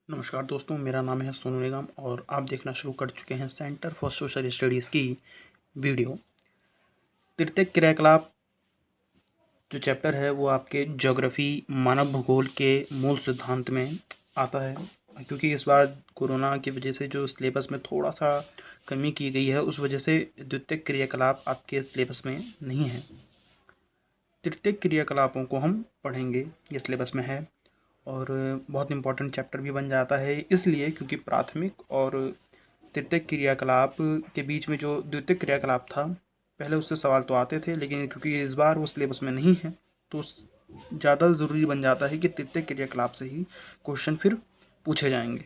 नमस्कार दोस्तों, मेरा नाम है सोनू निगम और आप देखना शुरू कर चुके हैं सेंटर फॉर सोशल स्टडीज़ की वीडियो। तृतीय क्रियाकलाप जो चैप्टर है वो आपके ज्योग्राफी मानव भूगोल के मूल सिद्धांत में आता है। क्योंकि इस बार कोरोना की वजह से जो सिलेबस में थोड़ा सा कमी की गई है, उस वजह से द्वितीय क्रियाकलाप आपके सिलेबस में नहीं है। तृतीय क्रियाकलापों को हम पढ़ेंगे, ये सिलेबस में है और बहुत इम्पोर्टेंट चैप्टर भी बन जाता है, इसलिए क्योंकि प्राथमिक और तृतीय क्रियाकलाप के बीच में जो द्वितीय क्रियाकलाप था, पहले उससे सवाल तो आते थे, लेकिन क्योंकि इस बार वो सिलेबस में नहीं है तो ज़्यादा ज़रूरी बन जाता है कि तृतीय क्रियाकलाप से ही क्वेश्चन फिर पूछे जाएंगे।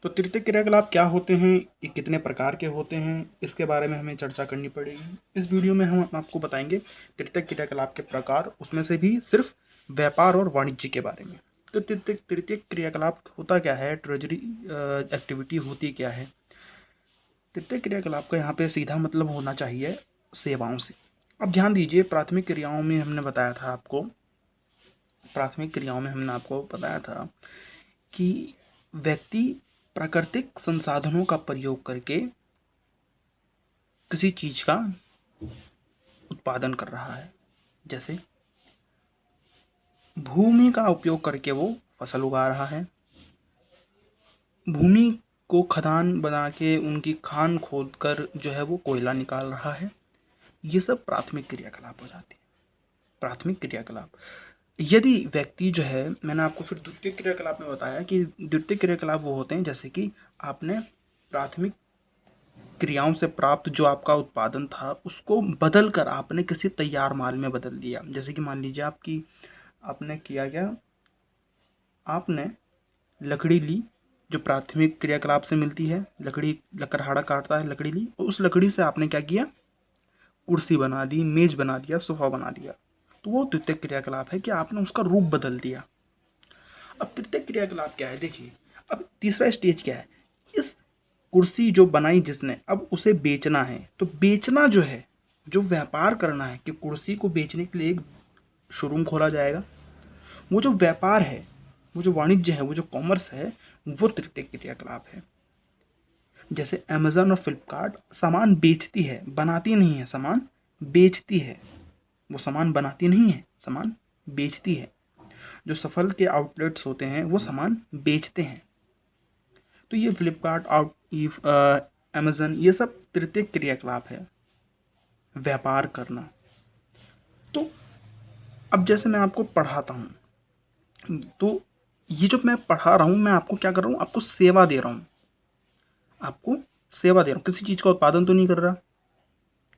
तो तृतीय क्रियाकलाप क्या होते हैं, ये कितने प्रकार के होते हैं, इसके बारे में हमें चर्चा करनी पड़ेगी। इस वीडियो में हम आपको बताएंगे तृतीय क्रियाकलाप के प्रकार, उसमें से भी सिर्फ व्यापार और वाणिज्य के बारे में। तो तृतीय क्रियाकलाप होता क्या है, ट्रेजरी एक्टिविटी होती क्या है। तृतीय क्रियाकलाप का यहाँ पे सीधा मतलब होना चाहिए सेवाओं से। अब ध्यान दीजिए, प्राथमिक क्रियाओं में हमने बताया था आपको, कि व्यक्ति प्राकृतिक संसाधनों का प्रयोग करके किसी चीज का उत्पादन कर रहा है। जैसे भूमि का उपयोग करके वो फसल उगा रहा है, भूमि को खदान बना के उनकी खान खोद कर जो है वो कोयला निकाल रहा है। ये सब प्राथमिक क्रियाकलाप हो जाती है। प्राथमिक क्रियाकलाप। यदि व्यक्ति जो है, मैंने आपको फिर द्वितीय क्रियाकलाप में बताया कि द्वितीय क्रियाकलाप वो होते हैं जैसे कि आपने प्राथमिक क्रियाओं से प्राप्त जो आपका उत्पादन था उसको बदल कर आपने किसी तैयार माल में बदल दिया। जैसे कि मान लीजिए आपने किया क्या, आपने लकड़ी ली जो प्राथमिक क्रियाकलाप से मिलती है, लकड़हारा काटता है, लकड़ी ली और उस लकड़ी से आपने क्या किया, कुर्सी बना दी, मेज बना दिया, सोफा बना दिया। तो वो द्वितीय क्रियाकलाप है कि आपने उसका रूप बदल दिया। अब तृतीय क्रियाकलाप क्या है, देखिए अब तीसरा स्टेज क्या है, इस कुर्सी जो बनाई जिसने, अब उसे बेचना है। तो बेचना जो है, जो व्यापार करना है कि कुर्सी को बेचने के लिए एक शोरूम खोला जाएगा, वो जो व्यापार है, वो जो वाणिज्य है, वो जो कॉमर्स है, वो तृतीय क्रियाकलाप है। जैसे अमेजन और फ्लिपकार्ट सामान बेचती है, बनाती नहीं है, सामान बेचती है। वो सामान बनाती नहीं है, सामान बेचती है। जो सफल के आउटलेट्स होते हैं वो सामान बेचते हैं। तो ये फ्लिपकार्ट, अमेजन, ये सब तृतीय क्रियाकलाप है, व्यापार करना। तो अब जैसे मैं आपको पढ़ाता हूँ, तो ये जो मैं पढ़ा रहा हूँ, मैं आपको क्या कर रहा हूँ, आपको सेवा दे रहा हूँ। आपको सेवा दे रहा हूँ, किसी चीज़ का उत्पादन तो नहीं कर रहा,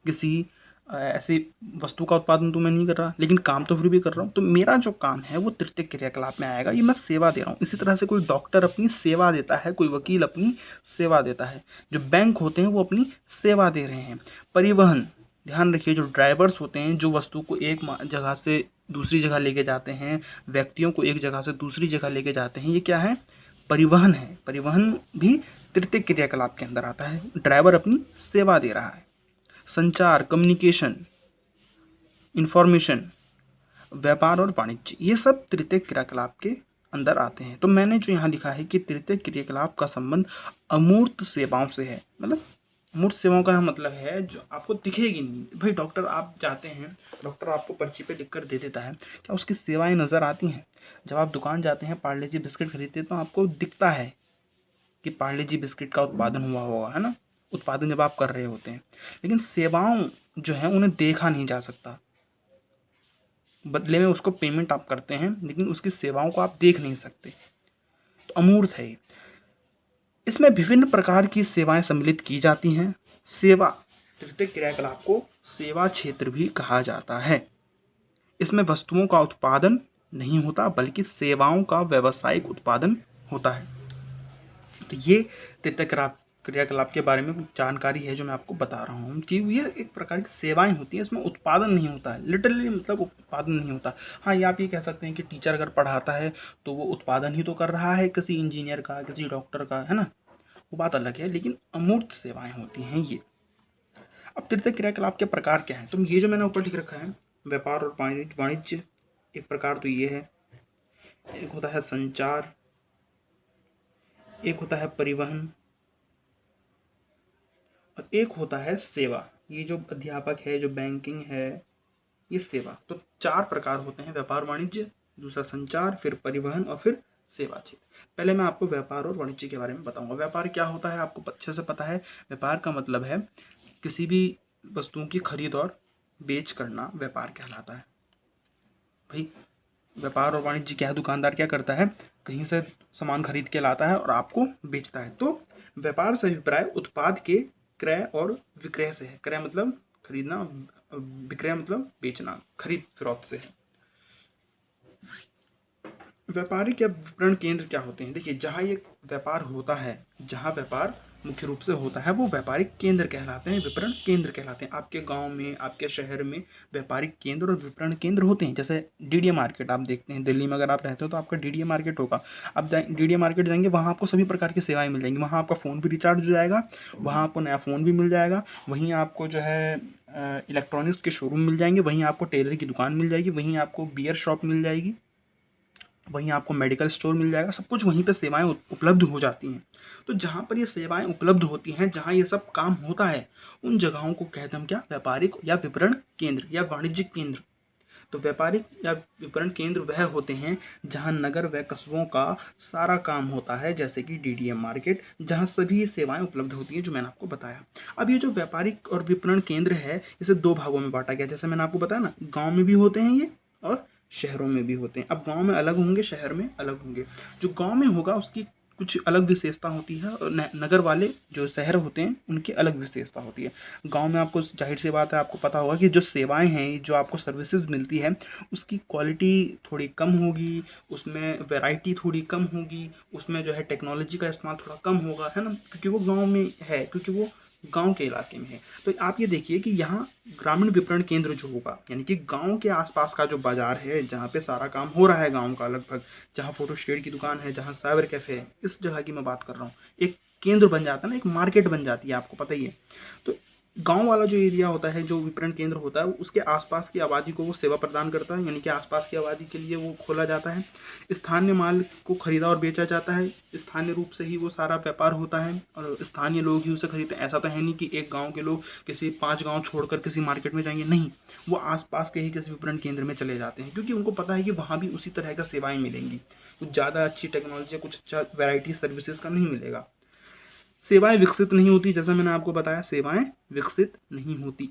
किसी ऐसी वस्तु का उत्पादन तो मैं नहीं कर रहा, लेकिन काम तो फिर भी कर रहा हूँ। तो मेरा जो काम है वो तृतीय क्रियाकलाप में आएगा, ये मैं सेवा दे रहा हूँ। इसी तरह से कोई डॉक्टर अपनी सेवा देता है, कोई वकील अपनी सेवा देता है, जो बैंक होते हैं वो अपनी सेवा दे रहे हैं। परिवहन, ध्यान रखिए, जो ड्राइवर्स होते हैं जो वस्तु को एक जगह से दूसरी जगह लेके जाते हैं, व्यक्तियों को एक जगह से दूसरी जगह लेके जाते हैं, ये क्या है, परिवहन है। परिवहन भी तृतीय क्रियाकलाप के अंदर आता है, ड्राइवर अपनी सेवा दे रहा है। संचार, कम्युनिकेशन, इंफॉर्मेशन, व्यापार और वाणिज्य, ये सब तृतीय क्रियाकलाप के अंदर आते हैं। तो मैंने जो यहाँ लिखा है कि तृतीय क्रियाकलाप का संबंध अमूर्त सेवाओं से है। मतलब अमूर्त सेवाओं का मतलब है जो आपको दिखेगी नहीं। भाई डॉक्टर आप जाते हैं, डॉक्टर आपको पर्ची पे लिख कर दे देता है, क्या उसकी सेवाएं नज़र आती हैं? जब आप दुकान जाते हैं, पार्ले जी बिस्किट खरीदते हैं, तो आपको दिखता है कि पार्ले जी बिस्किट का उत्पादन हुआ होगा, है ना, उत्पादन जब आप कर रहे होते हैं। लेकिन सेवाओं जो है उन्हें देखा नहीं जा सकता, बदले में उसको पेमेंट आप करते हैं, लेकिन उसकी सेवाओं को आप देख नहीं सकते। तो अमूर्त है। इसमें विभिन्न प्रकार की सेवाएं सम्मिलित की जाती हैं। सेवा, तृतीय क्रियाकलाप को सेवा क्षेत्र भी कहा जाता है। इसमें वस्तुओं का उत्पादन नहीं होता, बल्कि सेवाओं का व्यावसायिक उत्पादन होता है। तो ये तृतीय क्रियाकलाप के बारे में कुछ जानकारी है जो मैं आपको बता रहा हूँ कि ये एक प्रकार की सेवाएं होती हैं, इसमें उत्पादन नहीं होता है, लिटरली मतलब उत्पादन नहीं होता। हाँ, ये आप ये कह सकते हैं कि टीचर अगर पढ़ाता है तो वो उत्पादन ही तो कर रहा है, किसी इंजीनियर का, किसी डॉक्टर का, है ना, वो बात अलग है। लेकिन अमूर्त सेवाएं होती हैं ये। अब तृतीय क्रियाकलाप के प्रकार क्या है, तो ये जो मैंने ऊपर लिख रखा है, व्यापार और वाणिज्य एक प्रकार तो ये है, एक होता है संचार, एक होता है परिवहन और एक होता है सेवा। ये जो अध्यापक है, जो बैंकिंग है, ये सेवा। तो 4 प्रकार होते हैं, व्यापार वाणिज्य, दूसरा संचार, फिर परिवहन और फिर सेवा क्षेत्र। पहले मैं आपको व्यापार और वाणिज्य के बारे में बताऊंगा। व्यापार क्या होता है आपको अच्छे से पता है। व्यापार का मतलब है किसी भी वस्तुओं की खरीद और बेच करना व्यापार कहलाता है। भाई व्यापार और वाणिज्य क्या है, दुकानदार क्या करता है, कहीं से सामान खरीद के लाता है और आपको बेचता है। तो व्यापार से अभिप्राय उत्पाद के क्रय और विक्रय से है। क्रय मतलब खरीदना, विक्रय मतलब बेचना, खरीद फरोख्त से है। व्यापारिक या विपणन केंद्र क्या होते हैं? देखिए, जहाँ ये व्यापार होता है, जहाँ व्यापार मुख्य रूप से होता है, वो व्यापारिक केंद्र कहलाते हैं, विपणन केंद्र कहलाते हैं। आपके गांव में, आपके शहर में व्यापारिक केंद्र और विपणन केंद्र होते हैं। जैसे डीडीए मार्केट आप देखते हैं, दिल्ली में अगर आप रहते हो तो आपका डीडीए मार्केट होगा। आप डीडीए मार्केट जाएंगे, वहाँ आपको सभी प्रकार की सेवाएं मिल जाएंगी। वहाँ आपका फ़ोन भी रिचार्ज हो जाएगा, वहाँ आपको नया फ़ोन भी मिल जाएगा, वहीं आपको जो है इलेक्ट्रॉनिक्स के शोरूम मिल जाएंगे, वहीं आपको टेलर की दुकान मिल जाएगी, वहीं आपको बियर शॉप मिल जाएगी, वहीं आपको मेडिकल स्टोर मिल जाएगा। सब कुछ वहीं पे सेवाएं उपलब्ध हो जाती हैं। तो जहाँ पर ये सेवाएं उपलब्ध होती हैं, जहाँ ये सब काम होता है, उन जगहों को कहते हैं हम क्या, व्यापारिक या विपणन केंद्र या वाणिज्यिक केंद्र। तो व्यापारिक या विपणन केंद्र वह होते हैं जहाँ नगर व कस्बों का सारा काम होता है, जैसे कि डीडीएम मार्केट, जहाँ सभी सेवाएं उपलब्ध होती हैं जो मैंने आपको बताया। अब ये जो व्यापारिक और विपणन केंद्र है, इसे 2 भागों में बांटा गया। जैसे मैंने आपको बताया ना, गाँव में भी होते हैं ये और शहरों में भी होते हैं। अब गाँव में अलग होंगे, शहर में अलग होंगे। जो गाँव में होगा उसकी कुछ अलग विशेषता होती है, और नगर वाले जो शहर होते हैं उनकी अलग विशेषता होती है। गांव में आपको जाहिर सी बात है, आपको पता होगा कि जो सेवाएं हैं, जो आपको सर्विसेज मिलती है, उसकी क्वालिटी थोड़ी कम होगी, उसमें वैरायटी थोड़ी कम होगी, उसमें जो है टेक्नोलॉजी का इस्तेमाल थोड़ा कम होगा, है ना, क्योंकि वो गाँव में है, क्योंकि वो गांव के इलाके में है। तो आप ये देखिए कि यहाँ ग्रामीण विपणन केंद्र जो होगा, यानी कि गांव के आसपास का जो बाजार है, जहाँ पे सारा काम हो रहा है गांव का लगभग, जहाँ फोटो स्टेट की दुकान है, जहाँ साइबर कैफे है, इस जगह की मैं बात कर रहा हूँ। एक केंद्र बन जाता है ना, एक मार्केट बन जाती है, आपको पता ही है। तो गांव वाला जो एरिया होता है, जो विपणन केंद्र होता है, उसके आसपास की आबादी को वो सेवा प्रदान करता है, यानी कि आसपास की आबादी के लिए वो खोला जाता है। स्थानीय माल को खरीदा और बेचा जाता है, स्थानीय रूप से ही वो सारा व्यापार होता है और स्थानीय लोग ही उसे खरीदते हैं। ऐसा तो है नहीं कि एक गांव के लोग किसी 5 गांव छोड़कर किसी मार्केट में जाएंगे, नहीं, वो आसपास के ही किसी विपणन केंद्र में चले जाते हैं, क्योंकि उनको पता है कि वहाँ भी उसी तरह का सेवाएं मिलेंगी। कुछ ज़्यादा अच्छी टेक्नोलॉजी, कुछ अच्छा वैरायटी सर्विसेज का नहीं मिलेगा। सेवाएं विकसित नहीं होती, जैसा मैंने आपको बताया, सेवाएं विकसित नहीं होती।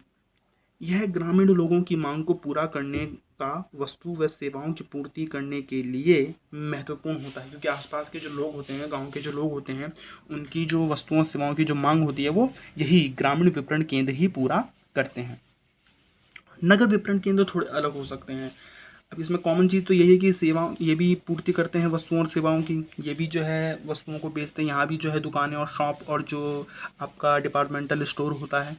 यह ग्रामीण लोगों की मांग को पूरा करने का, वस्तु व सेवाओं की पूर्ति करने के लिए महत्वपूर्ण होता है, क्योंकि आसपास के जो लोग होते हैं, गांव के जो लोग होते हैं, उनकी जो वस्तुओं सेवाओं की जो मांग होती है, वो यही ग्रामीण विपणन केंद्र ही पूरा करते हैं। नगर विपणन केंद्र थोड़े अलग हो सकते हैं। अब इसमें कॉमन चीज़ तो यही है कि सेवा ये भी पूर्ति करते हैं वस्तुओं और सेवाओं की, ये भी जो है वस्तुओं को बेचते हैं। यहाँ भी जो है दुकानें और शॉप और जो आपका डिपार्टमेंटल स्टोर होता है।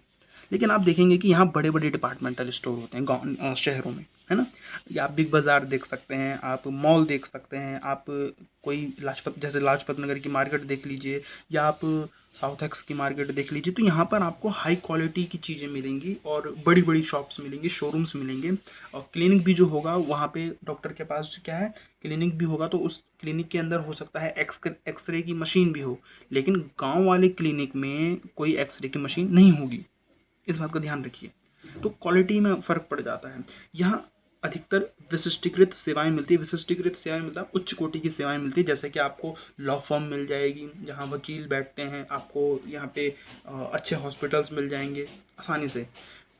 लेकिन आप देखेंगे कि यहाँ बड़े बड़े डिपार्टमेंटल स्टोर होते हैं गाँव शहरों में, है ना। या आप बिग बाज़ार देख सकते हैं, आप मॉल देख सकते हैं, आप कोई लाजपत नगर की मार्केट देख लीजिए, या आप साउथ एक्स की मार्केट देख लीजिए। तो यहाँ पर आपको हाई क्वालिटी की चीज़ें मिलेंगी और बड़ी बड़ी शॉप्स मिलेंगी, शोरूम्स मिलेंगे। और क्लिनिक भी जो होगा वहाँ पे डॉक्टर के पास क्या है, क्लिनिक भी होगा, तो उस क्लिनिक के अंदर हो सकता है एक्सरे की मशीन भी हो, लेकिन गांव वाले क्लिनिक में कोई एक्सरे की मशीन नहीं होगी। इस बात का ध्यान रखिए। तो क्वालिटी में फ़र्क पड़ जाता है। यहाँ अधिकतर विशिष्टीकृत सेवाएं मिलती है। विशिष्टीकृत सेवाएं मतलब उच्च कोटि की सेवाएं मिलती है, जैसे कि आपको लॉ फर्म मिल जाएगी, जहाँ वकील बैठते हैं, आपको यहाँ पे अच्छे हॉस्पिटल्स मिल जाएंगे आसानी से।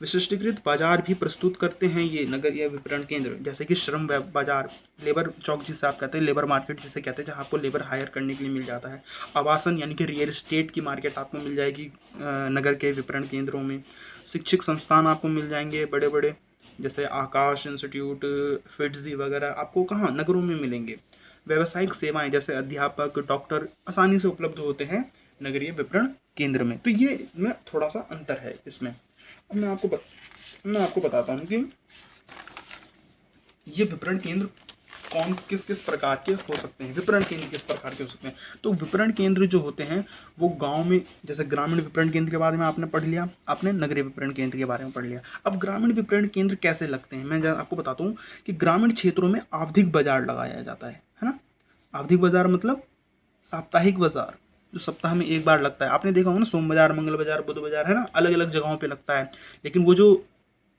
विशिष्टीकृत बाजार भी प्रस्तुत करते हैं ये नगर या विपणन केंद्र, जैसे कि श्रम बाजार, लेबर चौक जिसे आप कहते हैं, लेबर मार्केट जिसे कहते हैं, जहाँ आपको लेबर हायर करने के लिए मिल जाता है। आवासन यानी कि रियल एस्टेट की मार्केट आपको मिल जाएगी नगर के विपणन केंद्रों में। शिक्षक संस्थान आपको मिल जाएंगे बड़े बड़े, जैसे आकाश इंस्टीट्यूट, फिट्जी वगैरह, आपको कहाँ, नगरों में मिलेंगे। व्यावसायिक सेवाएं जैसे अध्यापक, डॉक्टर आसानी से उपलब्ध होते हैं नगरीय विपणन केंद्र में। तो ये में थोड़ा सा अंतर है इसमें। अब मैं आपको बताता हूँ कि ये विपणन केंद्र किस किस प्रकार के हो सकते हैं। विपणन केंद्र किस प्रकार के हो सकते हैं? तो विपणन केंद्र जो होते हैं वो गांव में, जैसे ग्रामीण विपणन केंद्र के बारे में आपने पढ़ लिया, आपने नगरीय विपणन केंद्र के बारे में पढ़ लिया। अब ग्रामीण विपणन केंद्र कैसे लगते हैं, मैं आपको बताता हूँ कि ग्रामीण क्षेत्रों में आवधिक बाजार लगाया जाता है ना। आवधिक बाजार मतलब साप्ताहिक बाजार जो सप्ताह में एक बार लगता है, आपने देखा होगा ना, सोम बाजार, मंगल बाजार, बुध बाजार, है ना, अलग अलग जगहों पे लगता है। लेकिन वो जो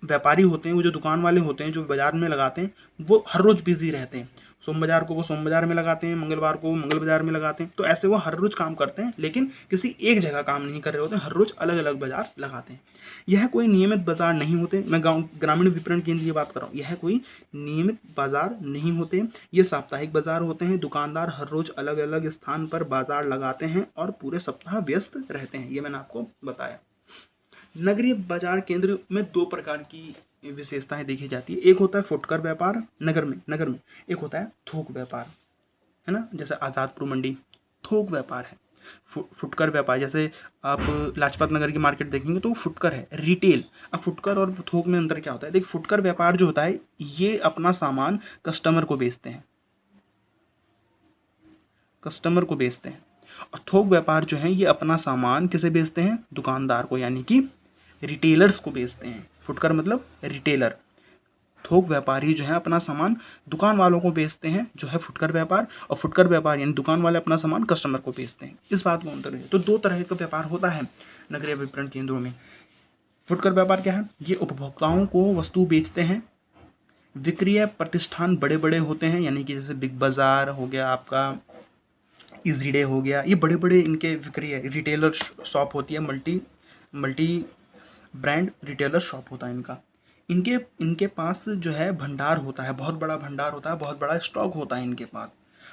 व्यापारी होते हैं, वो जो दुकान वाले होते हैं, जो बाजार में लगाते हैं, वो हर रोज बिजी रहते हैं। सोम बाजार को वो सोम बाजार में लगाते हैं, मंगलवार को मंगल बाजार में लगाते हैं। तो ऐसे वो हर रोज काम करते हैं, लेकिन किसी एक जगह काम नहीं कर रहे होते, हर रोज अलग अलग बाजार लगाते हैं। यह कोई नियमित बाजार नहीं होते। मैं गाँव ग्रामीण विपणन केंद्र की बात कर रहा हूँ। यह कोई नियमित बाजार नहीं होते, ये साप्ताहिक बाजार होते हैं। दुकानदार हर रोज अलग अलग स्थान पर बाजार लगाते हैं और पूरे सप्ताह व्यस्त रहते हैं। ये मैंने आपको बताया। नगरीय बाजार केंद्र में दो प्रकार की विशेषताएं देखी जाती है। एक होता है फुटकर व्यापार नगर में, एक होता है थोक व्यापार, है ना, जैसे आज़ादपुर मंडी थोक व्यापार है। फुटकर व्यापार, जैसे आप लाजपत नगर की मार्केट देखेंगे तो वो फुटकर है, रिटेल। अब फुटकर और थोक में अंतर क्या होता है? देखिए, फुटकर व्यापार जो होता है, ये अपना सामान कस्टमर को बेचते हैं, और थोक व्यापार जो है, ये अपना सामान किसे बेचते हैं? दुकानदार को, यानी कि रिटेलर्स को बेचते हैं। फुटकर मतलब रिटेलर, थोक व्यापारी जो है अपना सामान दुकान वालों को बेचते हैं, जो है फुटकर व्यापार। और फुटकर व्यापार यानी दुकान वाले अपना सामान कस्टमर को बेचते हैं। इस बात को अंतर है। तो दो तरह का व्यापार होता है नगरीय विपणन केंद्रों में। फुटकर व्यापार क्या है? ये उपभोक्ताओं को वस्तु बेचते हैं। विक्रय प्रतिष्ठान बड़े बड़े होते हैं, यानी कि जैसे बिग बाजार हो गया, आपका इजी डे हो गया, ये बड़े बड़े इनके विक्रय रिटेलर शॉप होती है, मल्टी ब्रांड रिटेलर शॉप होता है इनका। इनके पास जो है भंडार होता है, बहुत बड़ा भंडार होता है, बहुत बड़ा स्टॉक होता है इनके पास।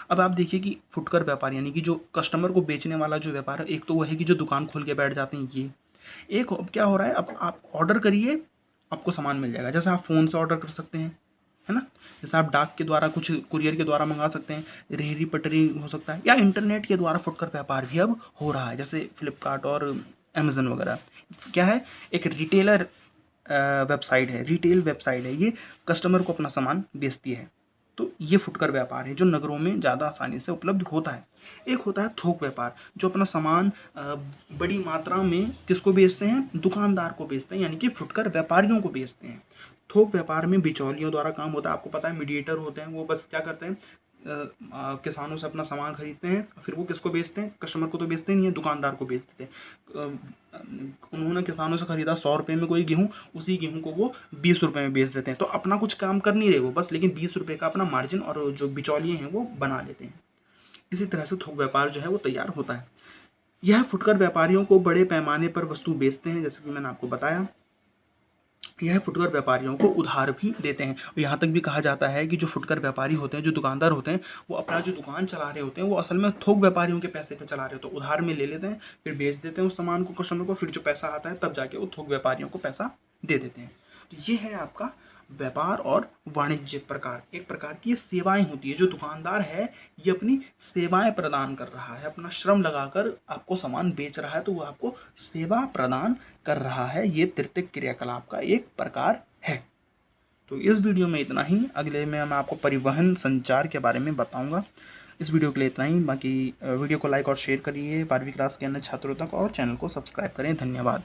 अब आप देखिए कि फुटकर व्यापार यानी कि जो कस्टमर को बेचने वाला जो व्यापार है, एक तो वो है कि जो दुकान खोल के बैठ जाते हैं, ये एक क्या हो रहा है, अब आप ऑर्डर करिए, आपको सामान मिल जाएगा। जैसे आप फ़ोन से ऑर्डर कर सकते हैं, है ना, जैसे आप डाक के द्वारा, कुछ कुरियर के द्वारा मंगा सकते हैं, रेहड़ी पटरी हो सकता है, या इंटरनेट के द्वारा फुटकर व्यापार भी अब हो रहा है, जैसे फ्लिपकार्ट और अमेजन वगैरह। क्या है? एक रिटेलर वेबसाइट है, रिटेल वेबसाइट है, ये कस्टमर को अपना सामान बेचती है। तो ये फुटकर व्यापार है जो नगरों में ज़्यादा आसानी से उपलब्ध होता है। एक होता है थोक व्यापार, जो अपना सामान बड़ी मात्रा में किसको बेचते हैं? दुकानदार को बेचते हैं, यानी कि फुटकर व्यापारियों को बेचते हैं। थोक व्यापार में बिचौलियों द्वारा काम होता है। आपको पता है, मीडिएटर होते हैं, वो बस क्या करते हैं, किसानों से अपना सामान खरीदते हैं, फिर वो किसको बेचते हैं? कस्टमर को तो बेचते नहीं है, दुकानदार को बेच देते हैं। उन्होंने किसानों से खरीदा 100 रुपये में कोई गेहूँ, उसी गेहूँ को वो 20 रुपये में बेच देते हैं। तो अपना कुछ काम कर नहीं रहे वो, बस लेकिन 20 रुपये का अपना मार्जिन और जो बिचौलिए हैं वो बना लेते हैं। इसी तरह से थोक व्यापार जो है वो तैयार होता है। यह फुटकर व्यापारियों को बड़े पैमाने पर वस्तु बेचते हैं, जैसे कि मैंने आपको बताया। यह फुटकर व्यापारियों को उधार भी देते हैं। और यहाँ तक भी कहा जाता है कि जो फुटकर व्यापारी होते हैं, जो दुकानदार होते हैं, वो अपना जो दुकान चला रहे होते हैं, वो असल में थोक व्यापारियों के पैसे पे चला रहे होते हैं। तो उधार में ले लेते हैं, फिर बेच देते हैं उस सामान को कस्टमर को, फिर जो पैसा आता है तब जाके वो थोक व्यापारियों को पैसा दे देते हैं। तो ये है आपका व्यापार और वाणिज्य प्रकार। एक प्रकार की सेवाएं होती है। जो दुकानदार है, ये अपनी सेवाएं प्रदान कर रहा है, अपना श्रम लगाकर आपको सामान बेच रहा है, तो वो आपको सेवा प्रदान कर रहा है। ये तृतीयक क्रियाकलाप का एक प्रकार है। तो इस वीडियो में इतना ही। अगले में मैं आपको परिवहन संचार के बारे में बताऊंगा। इस वीडियो के लिए इतना ही। बाकी वीडियो को लाइक और शेयर करिए 12वीं क्लास के अन्य छात्रों तक, और चैनल को सब्सक्राइब करें। धन्यवाद।